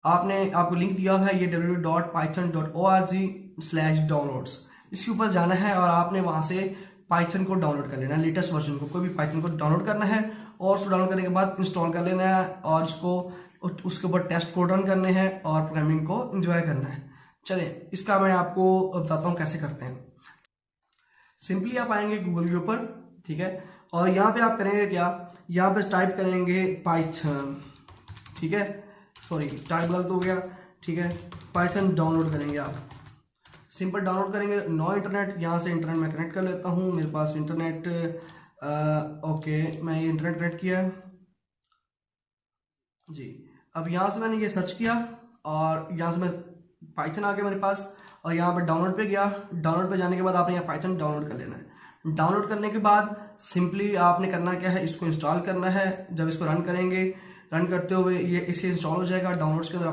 आपको लिंक दिया हुआ है ये www.python.org/downloads। इसके ऊपर जाना है और आपने वहां से पाइथन को डाउनलोड कर लेना है, लेटेस्ट वर्जन को, कोई भी पाइथन को डाउनलोड करना है और उसको डाउनलोड करने के बाद इंस्टॉल कर लेना है और उसके ऊपर टेस्ट कोड रन करने हैं और प्रोग्रामिंग को एंजॉय करना है। चलिए इसका मैं आपको बताता हूँ कैसे करते हैं। सिंपली आप आएंगे गूगल के ऊपर, ठीक है, और यहाँ पे आप करेंगे क्या, यहाँ पे टाइप करेंगे पाइथन, ठीक है, सॉरी टाइप गलत हो गया, ठीक है, पाइथन डाउनलोड करेंगे आप, सिंपल डाउनलोड करेंगे। नो इंटरनेट, यहाँ से इंटरनेट में कनेक्ट कर लेता हूँ, मेरे पास इंटरनेट ओके, मैं ये इंटरनेट कनेक्ट किया जी। अब यहाँ से मैंने ये सर्च किया और यहाँ से मैं पाइथन आ गया मेरे पास और यहाँ पे डाउनलोड पे गया। डाउनलोड पे जाने के बाद आपने यहाँ पाइथन डाउनलोड कर लेना है। डाउनलोड करने के बाद सिंपली आपने करना क्या है, इसको इंस्टॉल करना है। जब इसको रन करेंगे, रन करते हुए ये इसे इंस्टॉल हो जाएगा। डाउनलोड्स के अंदर